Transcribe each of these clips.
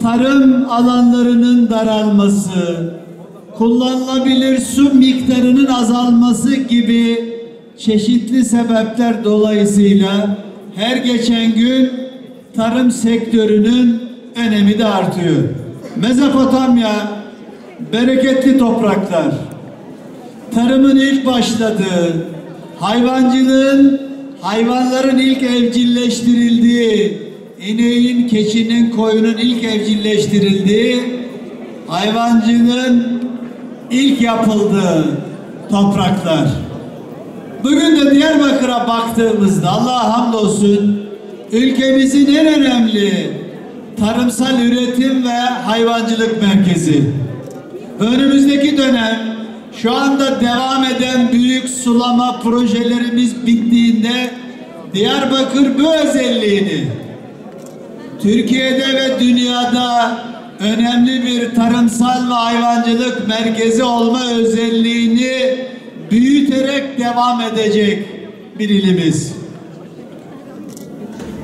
Tarım alanlarının daralması, kullanılabilir su miktarının azalması gibi çeşitli sebepler dolayısıyla her geçen gün tarım sektörünün önemi de artıyor. Mezopotamya, bereketli topraklar, tarımın ilk başladığı, hayvanların ilk evcilleştirildiği, ineğin, keçinin, koyunun ilk evcilleştirildiği, hayvancılığın ilk yapıldığı topraklar. Bugün de Diyarbakır'a baktığımızda Allah'a hamdolsun ülkemizin en önemli tarımsal üretim ve hayvancılık merkezi. Önümüzdeki dönem şu anda devam eden büyük sulama projelerimiz bittiğinde Diyarbakır bu özelliğini Türkiye'de ve dünyada önemli bir tarımsal ve hayvancılık merkezi olma özelliğini büyüterek devam edecek bir ilimiz.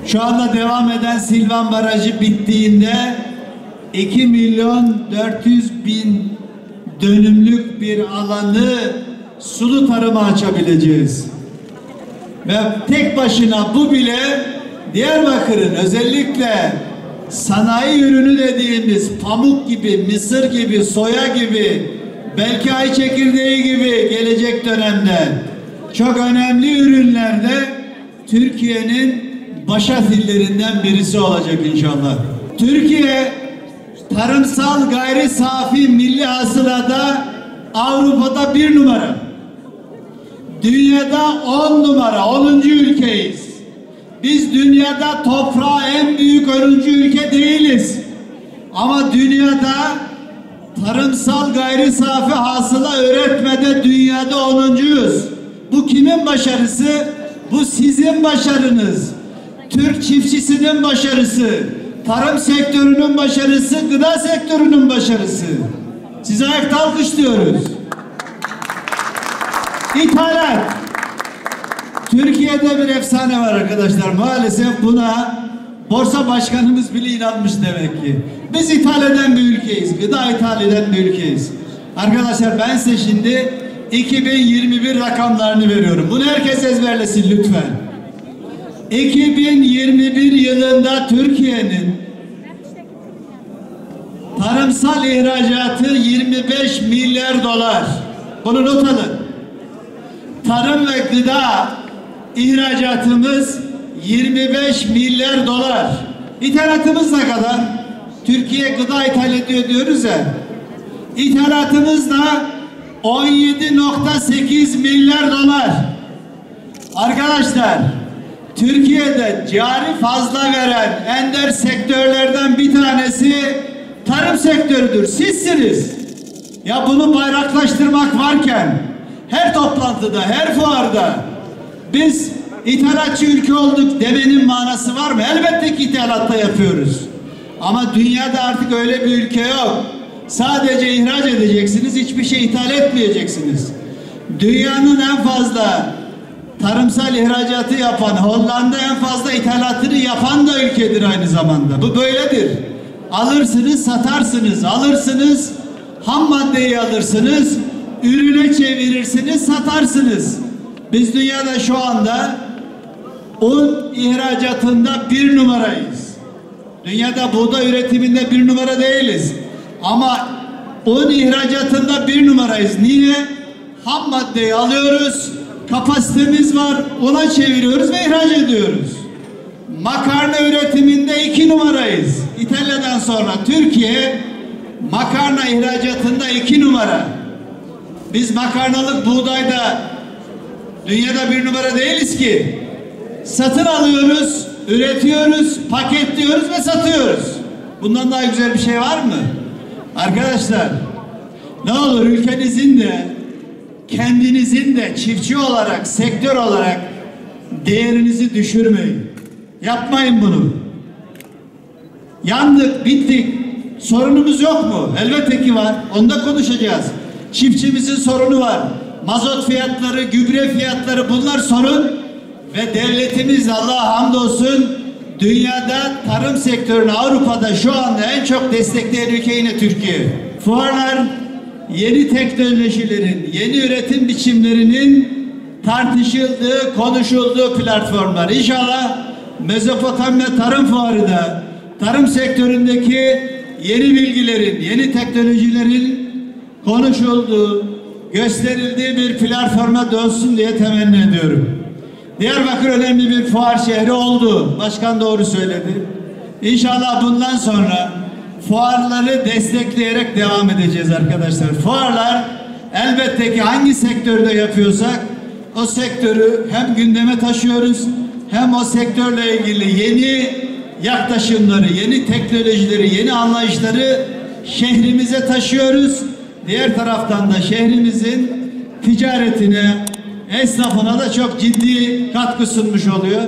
Şu anda devam eden Silvan Barajı bittiğinde 2.400.000 dönümlük bir alanı sulu tarıma açabileceğiz. Ve tek başına bu bile Diyarbakır'ın özellikle sanayi ürünü dediğimiz pamuk gibi, mısır gibi, soya gibi, belki ay çekirdeği gibi gelecek dönemde çok önemli ürünlerde Türkiye'nin başat illerinden birisi olacak inşallah. Türkiye tarımsal gayri safi milli hasılada Avrupa'da 1 numara. Dünyada 10 numara, 10. ülkeyiz. Biz dünyada toprağa en büyük öncü ülke değiliz. Ama dünyada tarımsal gayri safi hasıla üretmede dünyada 10.'yuz. Bu kimin başarısı? Bu sizin başarınız. Türk çiftçisinin başarısı. Tarım sektörünün başarısı, gıda sektörünün başarısı. Size ayakta alkışlıyoruz. İthalat. Türkiye'de bir efsane var arkadaşlar. Maalesef buna borsa başkanımız bile inanmış demek ki. Biz ithal eden bir ülkeyiz. Gıda ithal eden bir ülkeyiz. Arkadaşlar ben size şimdi 2021 rakamlarını veriyorum. Bunu herkes ezberlesin lütfen. 2021 yılında Türkiye'nin tarımsal ihracatı 25 milyar dolar. Bunu not alın. Tarım ve gıda ihracatımız 25 milyar dolar. İthalatımız ne kadar? Türkiye gıda ithal ediyor diyoruz ya. İthalatımız da 17.8 milyar dolar. Arkadaşlar, Türkiye'de cari fazla veren ender sektörlerden bir tanesi tarım sektörüdür. Sizsiniz. Ya bunu bayraklaştırmak varken her toplantıda, her fuarda biz ithalatçı ülke olduk demenin manası var mı? Elbette ki ithalatta yapıyoruz. Ama dünyada artık öyle bir ülke yok. Sadece ihraç edeceksiniz, hiçbir şey ithal etmeyeceksiniz. Dünyanın en fazla tarımsal ihracatı yapan, Hollanda en fazla ithalatını yapan da ülkedir aynı zamanda. Bu böyledir. alırsınız, satarsınız, alırsınız, ham maddeyi alırsınız, ürüne çevirirsiniz, satarsınız. Biz dünyada şu anda un ihracatında 1 numarayız. Dünyada buğday üretiminde 1 numara değiliz. Ama un ihracatında 1 numarayız. Niye? Ham maddeyi alıyoruz, kapasitemiz var, una çeviriyoruz ve ihraç ediyoruz. Makarna üretiminde 2 numarayız. İtalya'dan sonra Türkiye makarna ihracatında 2 numara. Biz makarnalık buğdayda dünyada 1 numara değiliz ki. Satın alıyoruz, üretiyoruz, paketliyoruz ve satıyoruz. Bundan daha güzel bir şey var mı? Arkadaşlar, ne olur ülkenizin de kendinizin de çiftçi olarak, sektör olarak değerinizi düşürmeyin. Yapmayın bunu. Yandık, bittik. Sorunumuz yok mu? Elbette ki var. Onda konuşacağız. Çiftçimizin sorunu var. Mazot fiyatları, gübre fiyatları, bunlar sorun. Ve devletimiz Allah'a hamdolsun dünyada tarım sektörünü Avrupa'da şu anda en çok destekleyen ülke yine Türkiye. Fuarlar yeni teknolojilerin, yeni üretim biçimlerinin tartışıldığı, konuşulduğu platformlar. İnşallah Mezopotamya Tarım Fuarı da tarım sektöründeki yeni bilgilerin, yeni teknolojilerin konuşulduğu, gösterildiği bir platforma dönsün diye temenni ediyorum. Diyarbakır önemli bir fuar şehri oldu. Başkan doğru söyledi. İnşallah bundan sonra fuarları destekleyerek devam edeceğiz arkadaşlar. Fuarlar elbette ki hangi sektörde yapıyorsak o sektörü hem gündeme taşıyoruz hem o sektörle ilgili yeni yaklaşımları, yeni teknolojileri, yeni anlayışları şehrimize taşıyoruz. Diğer taraftan da şehrimizin ticaretine, esnafına da çok ciddi katkı sunmuş oluyor.